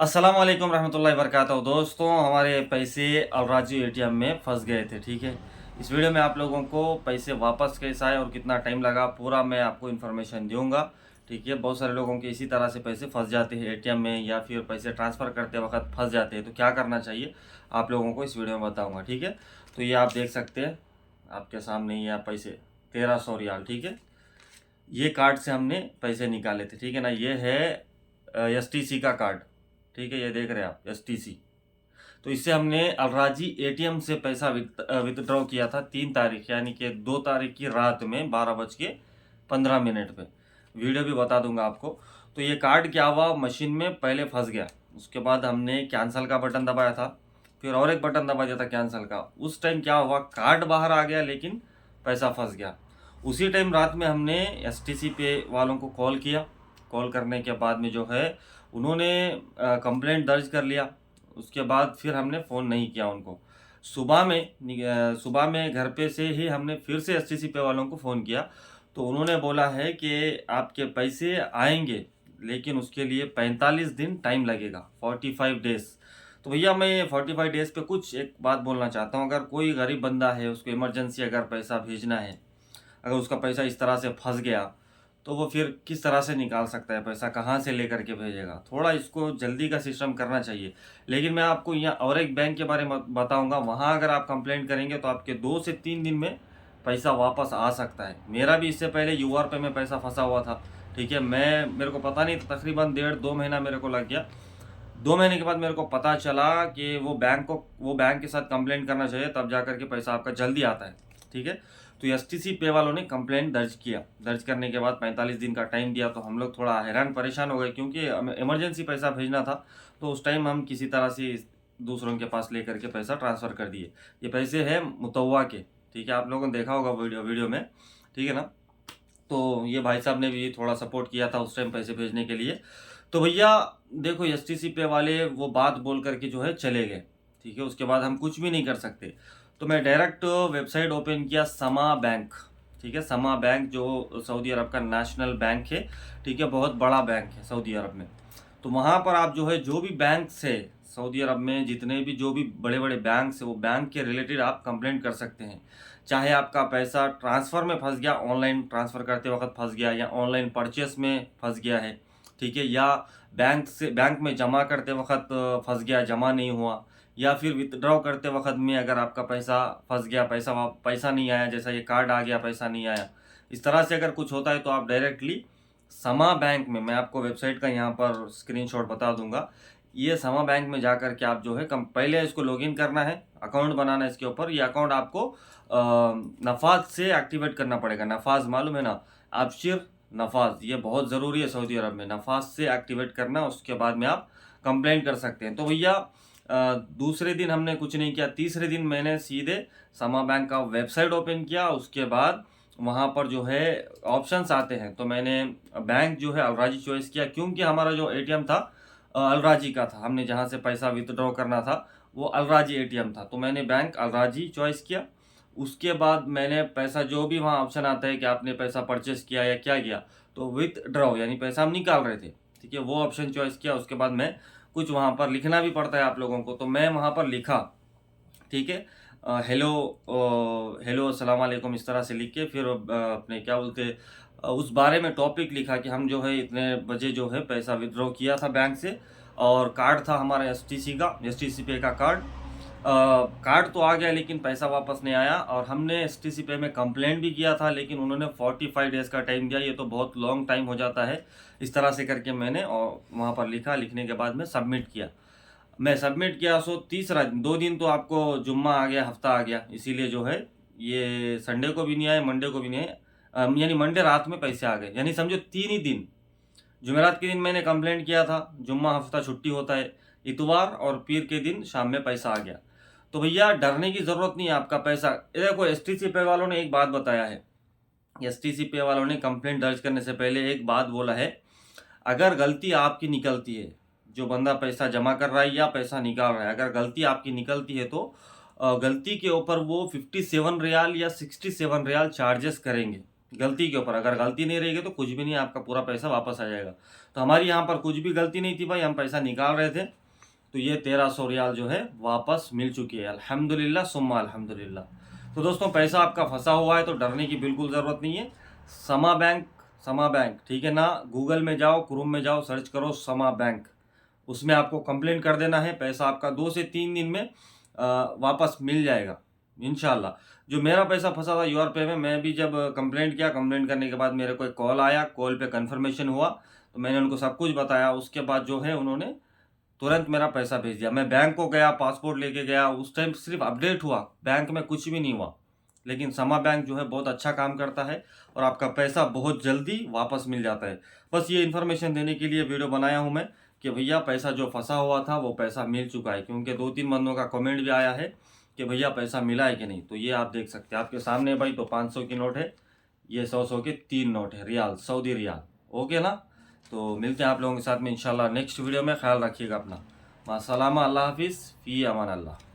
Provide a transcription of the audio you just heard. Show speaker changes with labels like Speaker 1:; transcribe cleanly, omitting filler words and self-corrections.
Speaker 1: अस्सलाम वालेकुम रहमतुल्लाहि वबरकातुहू। दोस्तों, हमारे पैसे अलराजी एटीएम में फंस गए थे। ठीक है, इस वीडियो में आप लोगों को पैसे वापस कैसे आए और कितना टाइम लगा पूरा मैं आपको इन्फॉर्मेशन दूंगा। ठीक है, बहुत सारे लोगों के इसी तरह से पैसे फंस जाते हैं एटीएम में, या फिर पैसे ट्रांसफ़र करते वक्त फंस जाते हैं, तो क्या करना चाहिए आप लोगों को इस वीडियो में बताऊँगा। ठीक है, तो ये आप देख सकते हैं आपके सामने, ये आप पैसे 1300 रियाल। ठीक है, ये कार्ड से हमने पैसे निकाले थे। ठीक है ना, ये है एसटीसी का कार्ड। ठीक है, ये देख रहे हैं आप, एसटीसी। तो इससे हमने अलराजी एटीएम से पैसा विथड्रॉ किया था 3 तारीख, यानी कि 2 तारीख की रात में 12:15 पे। वीडियो भी बता दूंगा आपको। तो ये कार्ड क्या हुआ, मशीन में पहले फंस गया। उसके बाद हमने कैंसिल का बटन दबाया था, फिर और एक बटन दबा दिया था कैंसिल का। उस टाइम क्या हुआ, कार्ड बाहर आ गया लेकिन पैसा फंस गया। उसी टाइम रात में हमने एसटीसी पे वालों को कॉल किया। कॉल करने के बाद में जो है उन्होंने कंप्लेंट दर्ज कर लिया। उसके बाद फिर हमने फ़ोन नहीं किया उनको। सुबह में घर पे से ही हमने फिर से एसटीसी पे वालों को फ़ोन किया। तो उन्होंने बोला है कि आपके पैसे आएंगे, लेकिन उसके लिए 45 दिन टाइम लगेगा, 45 डेज़। तो भैया मैं 45 डेज़ पे कुछ एक बात बोलना चाहता हूँ। अगर कोई गरीब बंदा है, उसको इमरजेंसी अगर पैसा भेजना है, अगर उसका पैसा इस तरह से फंस गया, तो वो फिर किस तरह से निकाल सकता है पैसा, कहाँ से लेकर के भेजेगा। थोड़ा इसको जल्दी का सिस्टम करना चाहिए। लेकिन मैं आपको यहाँ और एक बैंक के बारे में बताऊँगा, वहाँ अगर आप कंप्लेंट करेंगे तो आपके 2 से 3 दिन में पैसा वापस आ सकता है। मेरा भी इससे पहले यूआर पे में पैसा फंसा हुआ था। ठीक है, मेरे को पता नहीं था, तकरीबन 1.5-2 महीना मेरे को लग गया। 2 महीने के बाद मेरे को पता चला कि वो बैंक के साथ कंप्लेंट करना चाहिए, तब जा कर के पैसा आपका जल्दी आता है। ठीक है, तो एसटीसी पे वालों ने कंप्लेंट दर्ज किया। दर्ज करने के बाद 45 दिन का टाइम दिया। तो हम लोग थोड़ा हैरान परेशान हो गए, क्योंकि इमरजेंसी पैसा भेजना था। तो उस टाइम हम किसी तरह से दूसरों के पास लेकर के पैसा ट्रांसफ़र कर दिए। ये पैसे हैं मुतव्वा के। ठीक है, आप लोगों ने देखा होगा वीडियो में। ठीक है ना, तो ये भाई साहब ने भी थोड़ा सपोर्ट किया था उस टाइम पैसे भेजने के लिए। तो भैया देखो, एसटीसी पे वाले वो बात बोल करके जो है चले गए। ठीक है, उसके बाद हम कुछ भी नहीं कर सकते। तो मैं डायरेक्ट वेबसाइट ओपन किया, समा बैंक। ठीक है, समा बैंक जो सऊदी अरब का नेशनल बैंक है। ठीक है, बहुत बड़ा बैंक है सऊदी अरब में। तो वहाँ पर आप जो है, जो भी बैंक से सऊदी अरब में जितने भी जो भी बड़े बड़े बैंक है, वो बैंक के रिलेटेड आप कंप्लेंट कर सकते हैं। चाहे आपका पैसा ट्रांसफ़र में फंस गया, ऑनलाइन ट्रांसफ़र करते वक्त फंस गया, या ऑनलाइन परचेस में फंस गया है। ठीक है, या बैंक में जमा करते वक्त फंस गया, जमा नहीं हुआ, या फिर विथड्रॉ करते वक्त में अगर आपका पैसा फंस गया, पैसा नहीं आया, जैसा ये कार्ड आ गया पैसा नहीं आया, इस तरह से अगर कुछ होता है तो आप डायरेक्टली समा बैंक में, मैं आपको वेबसाइट का यहाँ पर स्क्रीनशॉट बता दूंगा। ये समा बैंक में जाकर के आप जो है पहले इसको लॉगिन करना है, अकाउंट बनाना है इसके ऊपर। ये अकाउंट आपको नफाज से एक्टिवेट करना पड़ेगा। नफाज मालूम है ना, अबशिर नफाज, ये बहुत ज़रूरी है सऊदी अरब में। नफाज से एक्टिवेट करना, उसके बाद में आप कंप्लेंट कर सकते हैं। तो भैया दूसरे दिन हमने कुछ नहीं किया, तीसरे दिन मैंने सीधे समा बैंक का वेबसाइट ओपन किया। उसके बाद वहाँ पर जो है ऑप्शंस आते हैं, तो मैंने बैंक जो है अलराजी चॉइस किया, क्योंकि हमारा जो एटीएम था अलराजी का था। हमने जहाँ से पैसा विथड्रॉ करना था वो अलराजी एटीएम था, तो मैंने बैंक अलराजी चॉइस किया। उसके बाद मैंने पैसा, जो भी वहाँ ऑप्शन आता है कि आपने पैसा परचेस किया या क्या किया, तो विथड्रॉ यानी पैसा हम निकाल रहे थे। ठीक है, वो ऑप्शन चॉइस किया। उसके बाद मैं कुछ वहाँ पर लिखना भी पड़ता है आप लोगों को, तो मैं वहाँ पर लिखा। ठीक है, हेलो, हेलो अस्सलाम वालेकुम, इस तरह से लिख के फिर अपने क्या बोलते उस बारे में टॉपिक लिखा कि हम जो है इतने बजे जो है पैसा विथड्रॉ किया था बैंक से, और कार्ड था हमारा एसटीसी का, एसटीसी पे का कार्ड। कार्ड तो आ गया लेकिन पैसा वापस नहीं आया, और हमने एसटीसी पे में कंप्लेंट भी किया था, लेकिन उन्होंने 45 डेज़ का टाइम दिया। ये तो बहुत लॉन्ग टाइम हो जाता है। इस तरह से करके मैंने और वहाँ पर लिखा, लिखने के बाद में सबमिट किया। मैं सबमिट किया, सो तीसरा 2 दिन तो आपको जुम्मा आ गया, हफ्ता आ गया, इसीलिए जो है ये संडे को भी नहीं आए, मंडे को भी नहीं आए। यानी मंडे रात में पैसे आ गए, यानी समझो 3 ही दिन। जुमेरात के दिन मैंने कंप्लेंट किया था, जुम्मा हफ्ता छुट्टी होता है, इतवार और पीर के दिन शाम में पैसा आ गया। तो भैया डरने की ज़रूरत नहीं है, आपका पैसा। ये देखो, एसटीसी पे वालों ने एक बात बताया है। एसटीसी पे वालों ने कंप्लेंट दर्ज करने से पहले एक बात बोला है, अगर गलती आपकी निकलती है, जो बंदा पैसा जमा कर रहा है या पैसा निकाल रहा है, अगर गलती आपकी निकलती है तो गलती के ऊपर वो 57 रियाल या 67 रियाल चार्जेस करेंगे। गलती के ऊपर, अगर गलती नहीं रहेगी तो कुछ भी नहीं, आपका पूरा पैसा वापस आ जाएगा। तो हमारी यहाँ पर कुछ भी गलती नहीं थी भाई, हम पैसा निकाल रहे थे। तो ये 1300 रियाल जो है वापस मिल चुकी है, अल्हम्दुलिल्लाह सुम्मा अल्हम्दुलिल्लाह। तो दोस्तों पैसा आपका फंसा हुआ है तो डरने की बिल्कुल ज़रूरत नहीं है। समा बैंक ठीक है ना, गूगल में जाओ, क्रोम में जाओ, सर्च करो समा बैंक, उसमें आपको कंप्लेंट कर देना है। पैसा आपका 2 से 3 दिन में वापस मिल जाएगा इंशाल्लाह। जो मेरा पैसा फंसा था यूआरपे में, मैं भी जब कंप्लेंट किया, कंप्लेंट करने के बाद मेरे को एक कॉल आया, कॉल पे कंफर्मेशन हुआ, तो मैंने उनको सब कुछ बताया। उसके बाद जो है उन्होंने तुरंत मेरा पैसा भेज दिया। मैं बैंक को गया, पासपोर्ट लेके गया, उस टाइम सिर्फ अपडेट हुआ, बैंक में कुछ भी नहीं हुआ। लेकिन समा बैंक जो है बहुत अच्छा काम करता है और आपका पैसा बहुत जल्दी वापस मिल जाता है। बस ये इन्फॉर्मेशन देने के लिए वीडियो बनाया हूँ मैं कि भैया पैसा जो फंसा हुआ था वो पैसा मिल चुका है, क्योंकि 2-3 बंदों का कमेंट भी आया है कि भैया पैसा मिला है कि नहीं। तो ये आप देख सकते हैं आपके सामने भाई। तो 500 की नोट है, ये 100 के 3 नोट है, रियाल, सऊदी रियाल। ओके ना। तो मिलते हैं आप लोगों के साथ में इंशाल्लाह नेक्स्ट वीडियो में। ख्याल रखिएगा अपना। मासलामा, अल्लाह हाफिज़, फ़ी अमान अल्लाह।